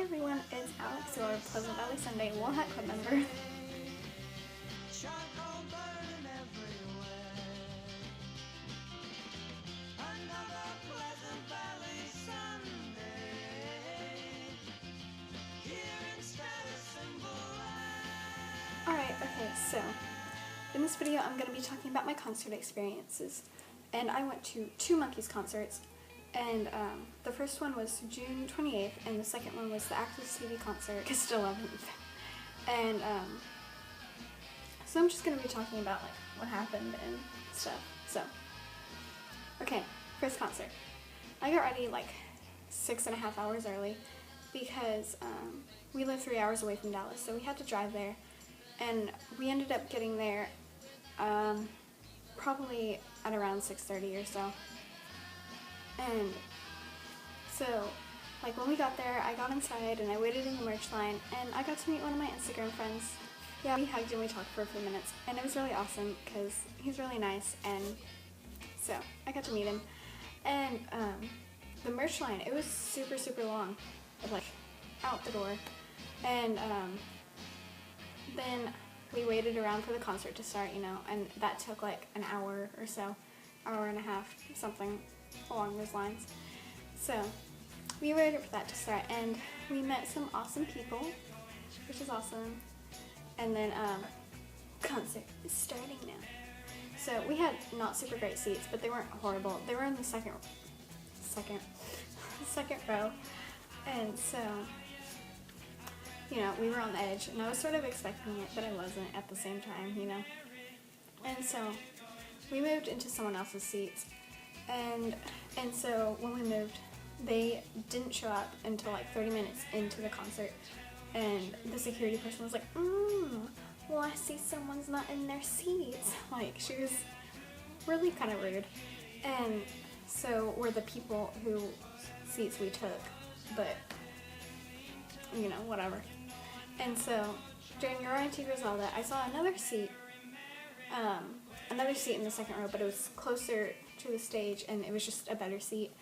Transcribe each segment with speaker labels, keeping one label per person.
Speaker 1: everyone, it's Alex, your Pleasant Valley Sunday Walnut Club member. Alright, okay, so in this video I'm going to be talking about my concert experiences. And I went to 2 Monkees concerts, and the first one was June 28th, and the second one was the Access TV concert, August 11th. And so I'm just going to be talking about like what happened and stuff. So, okay, first concert. I got ready like 6.5 hours early because we live 3 hours away from Dallas, so we had to drive there. And we ended up getting there probably at around 6:30 or so. And so, like, when we got there, I got inside and I waited in the merch line, and I got to meet one of my Instagram friends. Yeah, we hugged and we talked for a few minutes, and it was really awesome because he's really nice, and so I got to meet him. And the merch line, it was super, super long, like, out the door. And then we waited around for the concert to start, you know, and that took like an hour or so, hour and a half, something along those lines. So we waited for that to start, and we met some awesome people, which is awesome. And then concert is starting now. So we had not super great seats, but they weren't horrible. They were in the second row, and so, you know, we were on the edge, and I was sort of expecting it, but I wasn't at the same time, you know. And so we moved into someone else's seats, and so when we moved, they didn't show up until like 30 minutes into the concert, and the security person was like, well, I see someone's not in their seats. Like, she was really kind of rude. And so were the people whose seats we took, but, you know, whatever. And so during Aurora Griselda, I saw another seat in the second row, but it was closer to the stage, and it was just a better seat.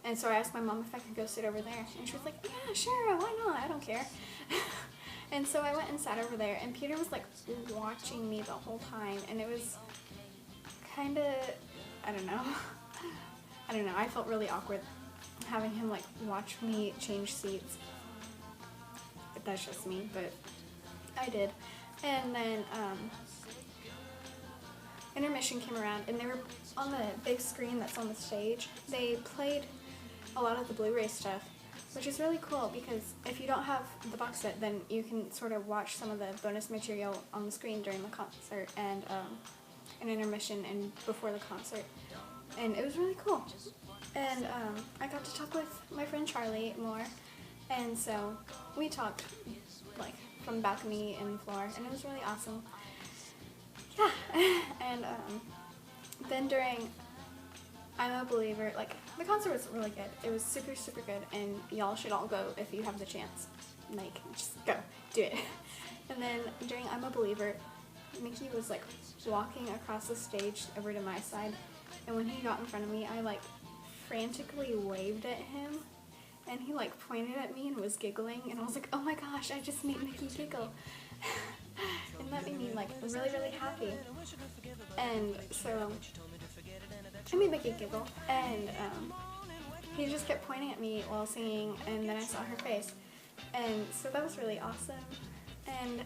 Speaker 1: And so I asked my mom if I could go sit over there, and she was like, yeah, sure, why not, I don't care. And so I went and sat over there, and Peter was like watching me the whole time, and it was kind of, I don't know, I felt really awkward having him like watch me change seats. That's just me, but I did. And then intermission came around, and they were on the big screen that's on the stage. They played a lot of the Blu-ray stuff, which is really cool because if you don't have the box set, then you can sort of watch some of the bonus material on the screen during the concert and an intermission and before the concert. And it was really cool. And I got to talk with my friend Charlie more, and so we talked like from the balcony and the floor, and it was really awesome. Yeah. And then during I'm a Believer, like, the concert was really good. It was super, super good, and y'all should all go if you have the chance. Like, just go, do it. And then during I'm a Believer, Mickey was like walking across the stage over to my side, and when he got in front of me, I like frantically waved at him, and he like pointed at me and was giggling, and I was like, oh my gosh, I just made Mickey giggle. And that made me like really, really happy. And so I made Mickey giggle, and he just kept pointing at me while singing, and then I saw her face, and so that was really awesome. And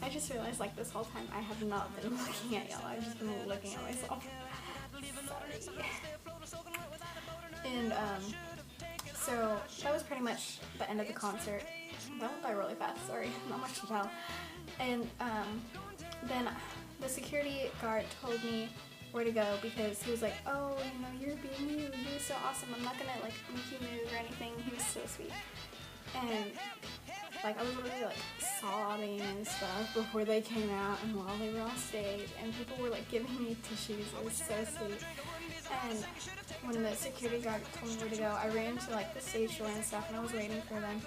Speaker 1: I just realized like this whole time I have not been looking at y'all, I've just been looking at myself. Sorry. And so that was pretty much the end of the concert. That went by really fast, sorry, not much to tell. And then the security guard told me where to go because he was like, oh, you know, you're being you, you're so awesome, I'm not gonna like make you move or anything. He was so sweet. And like I was literally like sobbing and stuff before they came out and while they were on stage, and people were like giving me tissues. It was so sweet. And when the security guard told me where to go, I ran to like the stage door and stuff, and I was waiting for them,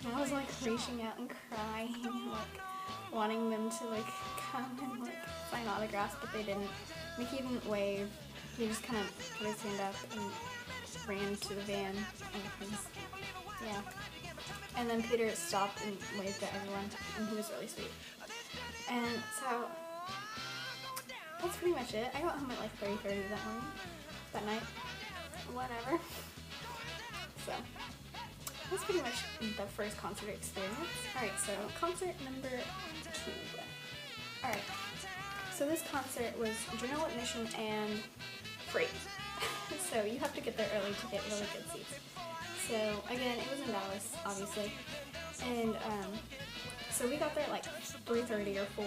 Speaker 1: and I was like reaching out and crying and like wanting them to like come and like sign autographs, but they didn't. Mickey didn't wave. He just kind of put his hand up and ran to the van, and yeah. And then Peter stopped and waved at everyone, and he was really sweet. And so that's pretty much it. I got home at like 3:30 that night, whatever. So that's pretty much the first concert experience. Alright, so concert number 2. Alright, so this concert was general admission and free. So you have to get there early to get really good seats. So again, it was in Dallas, obviously. And so we got there at like 3:30 or 4,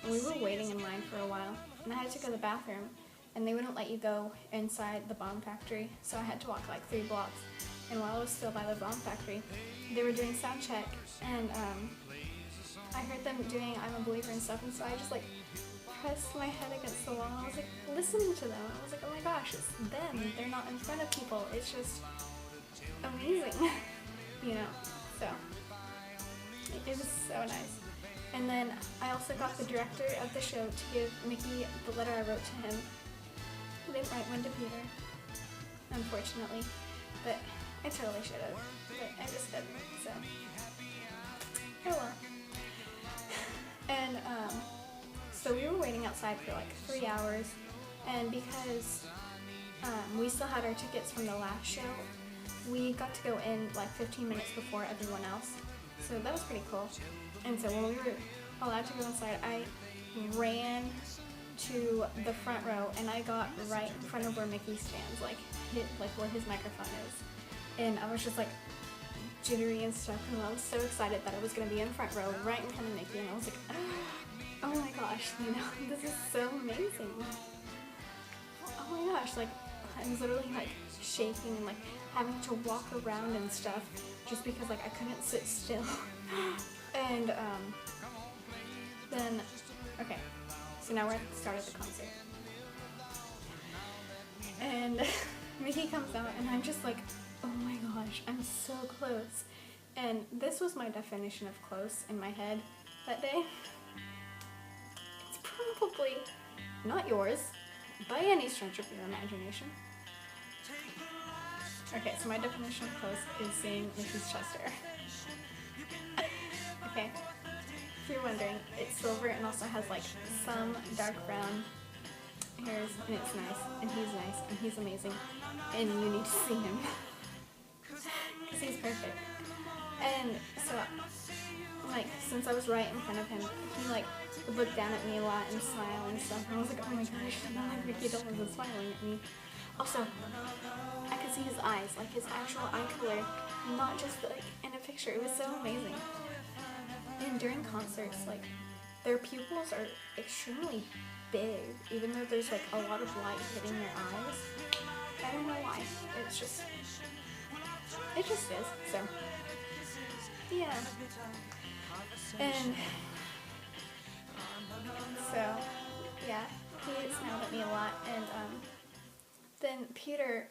Speaker 1: and we were waiting in line for a while. And I had to go to the bathroom, and they wouldn't let you go inside the bomb factory. So I had to walk like 3 blocks. And while I was still by the bomb factory, they were doing sound check, and I heard them doing I'm a Believer and stuff, and so I just like pressed my head against the wall, and I was like listening to them. I was like, oh my gosh, it's them. They're not in front of people. It's just amazing, you know. So it was so nice. And then I also got the director of the show to give Mickey the letter I wrote to him. I didn't write one to Peter, unfortunately, but I totally should have, but I just didn't, so oh well. And so we were waiting outside for like 3 hours, and because we still had our tickets from the last show, we got to go in like 15 minutes before everyone else, so that was pretty cool. And so when we were allowed to go inside, I ran to the front row, and I got right in front of where Mickey stands, like where his microphone is. And I was just like jittery and stuff, and I was so excited that I was going to be in front row right in front of Mickey, and I was like, oh my gosh, you know, this is so amazing. Oh my gosh, like I was literally like shaking and like having to walk around and stuff just because like I couldn't sit still. And then, okay, so now we're at the start of the concert. And Mickey comes out, and I'm just like, oh my gosh, I'm so close. And this was my definition of close in my head that day. It's probably not yours by any stretch of your imagination. Okay, so my definition of close is seeing Mickey's chest hair. Okay, if you're wondering, it's silver and also has like some dark brown hairs, and it's nice, and he's amazing, and you need to see him. Because he's perfect. And so, like, since I was right in front of him, he, like, would look down at me a lot and smile and stuff. And I was like, oh my gosh, not like Mickey Dolan was smiling at me. Also, I could see his eyes, like his actual eye color, not just, like, in a picture. It was so amazing. And during concerts, like, their pupils are extremely big, even though there's, like, a lot of light hitting their eyes. I don't know why. It just is, so, yeah. And so, yeah, he smiled at me a lot, and then Peter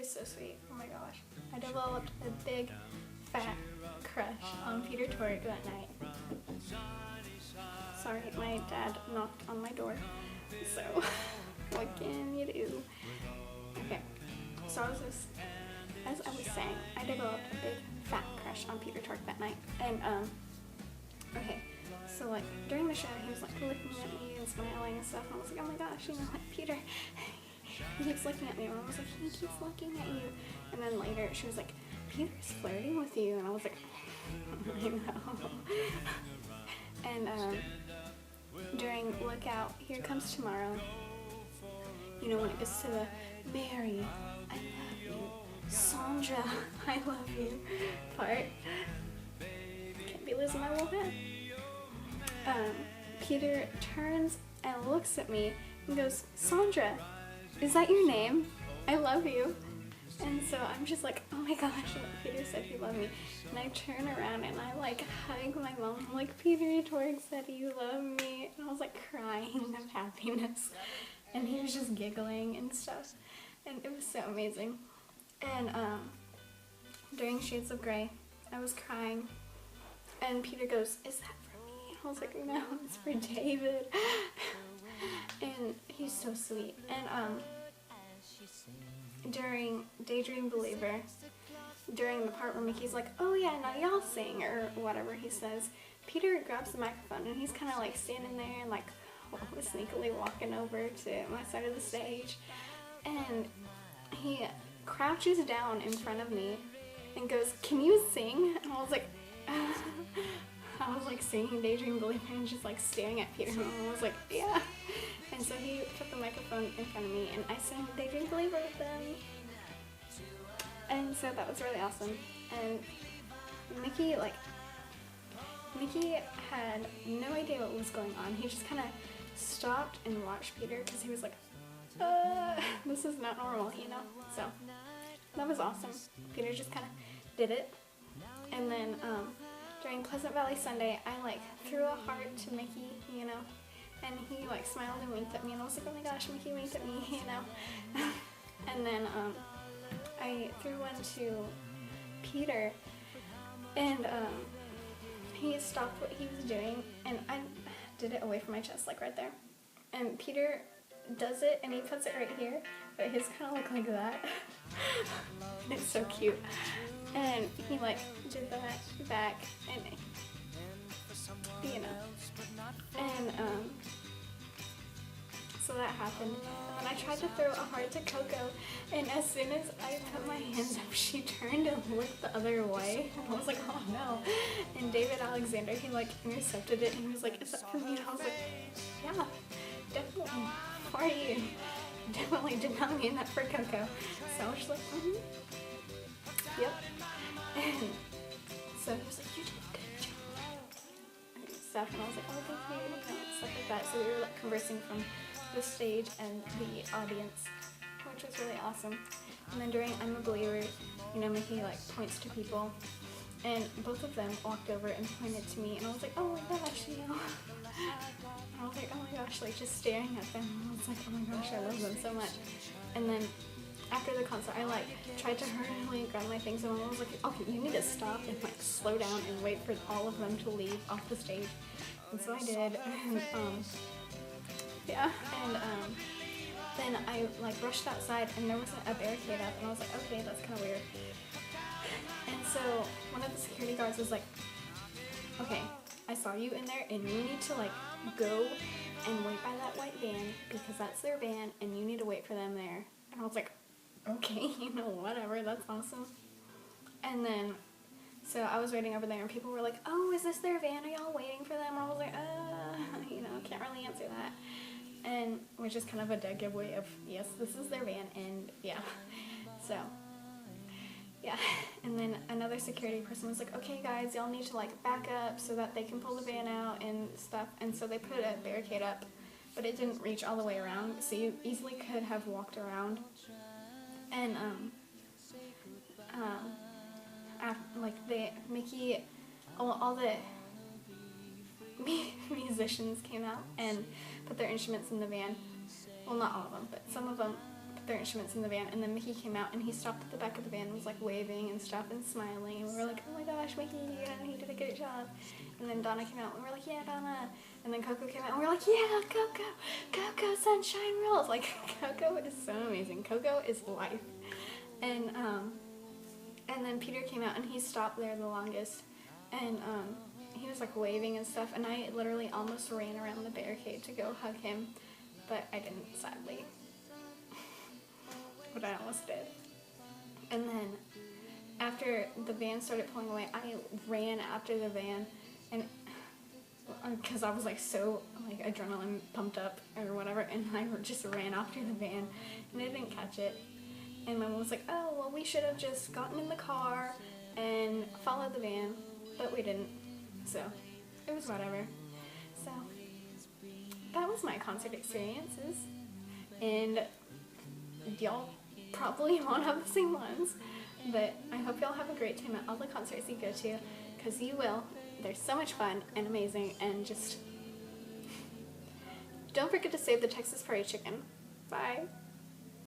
Speaker 1: is so sweet. Oh my gosh. I developed a big, fat crush on Peter Tork that night. Sorry, my dad knocked on my door, so what can you do? Okay, so as I was saying, I developed a big fat crush on Peter Tork that night, and okay, so like during the show, he was like looking at me and smiling and stuff, and I was like, oh my gosh, you know, like Peter, he keeps looking at me, and I was like, he keeps looking at you, and then later she was like, Peter's flirting with you, and I was like, I know. And during Lookout, Here Comes Tomorrow, you know, when it gets to the Mary, I love you, Sandra, I love you part, can't be losing my little head. Peter turns and looks at me and goes, Sandra, is that your name? I love you. And so I'm just like, oh my gosh, Peter said he loved me. And I turn around and I like hug my mom. I'm like, Peter Tork said you love me. And I was like crying of happiness. And he was just giggling and stuff. And it was so amazing. And during Shades of Grey, I was crying. And Peter goes, is that for me? I was like, no, it's for David. And he's so sweet. And during Daydream Believer, during the part where Mickey's like, oh yeah, now y'all sing, or whatever he says, Peter grabs the microphone and he's kind of like standing there and like sneakily walking over to my side of the stage, and he crouches down in front of me and goes, can you sing? And I was like, I was like singing Daydream Believer and just like staring at Peter, and I was like, yeah. And so he put the microphone in front of me and I sang Daydream Believer with them. And so that was really awesome. And Mickey had no idea what was going on. He just kind of stopped and watched Peter because he was like, this is not normal, you know? So that was awesome. Peter just kind of did it. And then during Pleasant Valley Sunday, I like threw a heart to Mickey, you know? And he like smiled and winked at me, and I was like, oh my gosh, Mickey winked at me, you know? And then I threw one to Peter, and he stopped what he was doing, and I did it away from my chest, like right there. And Peter does it, and he puts it right here, but his kind of look like that. It's so cute. And he like did that back, and you know, and so that happened. And then I tried to throw a heart to Coco, and as soon as I put my hands up, she turned and looked the other way. And I was like, oh no. And David Alexander, he like intercepted it, and he was like, is that for me? And I was like, yeah, definitely for you. Definitely did not mean that for Coco. So I was just like, yep. And so he was like, you did a good job. And stuff, and I was like, oh, thank you, you know, stuff like that. So we were like conversing from the stage and the audience, which was really awesome. And then during I'm a Believer, you know, Mickey like points to people, and both of them walked over and pointed to me, and I was like, oh my gosh, you know. And I was like, oh my gosh, like just staring at them, and I was like, oh my gosh, I love them so much. And then after the concert, I like tried to hurriedly grab my things, and I was like, okay, you need to stop and like slow down and wait for all of them to leave off the stage. And so I did, and yeah, and then I like rushed outside, and there wasn't a barricade up, and I was like, okay, that's kind of weird. And so one of the security guards was like, okay, I saw you in there, and you need to like go and wait by that white van, because that's their van, and you need to wait for them there. And I was like, okay, you know, whatever, that's awesome. And then, so I was waiting over there, and people were like, oh, is this their van? Are y'all waiting for them? And I was like, you know, can't really answer that. And which is kind of a dead giveaway of, yes, this is their van, and yeah. So, yeah. And then another security person was like, okay, guys, y'all need to like back up so that they can pull the van out and stuff. And so they put a barricade up, but it didn't reach all the way around, so you easily could have walked around. And Mickey, all the musicians came out and put their instruments in the van. Well, not all of them, but some of them put their instruments in the van. And then Mickey came out, and he stopped at the back of the van and was like waving and stuff and smiling. And we were like, oh my gosh, Mickey, you know, he did a good job. And then Donna came out, and we were like, yeah, Donna. And then Coco came out, and we were like, yeah, Coco, sunshine rolls. Like, Coco is so amazing. Coco is life. And then Peter came out, and he stopped there the longest, and he was like waving and stuff, and I literally almost ran around the barricade to go hug him, but I didn't, sadly. But I almost did. And then after the van started pulling away, I ran after the van, and because I was like so like adrenaline pumped up or whatever, and I just ran after the van, and I didn't catch it. And my mom was like, oh, well, we should have just gotten in the car and followed the van, but we didn't, so it was whatever. So that was my concert experiences, and y'all probably won't have the same ones, but I hope y'all have a great time at all the concerts you go to, because you will. They're so much fun and amazing, and just don't forget to save the Texas fried chicken. Bye.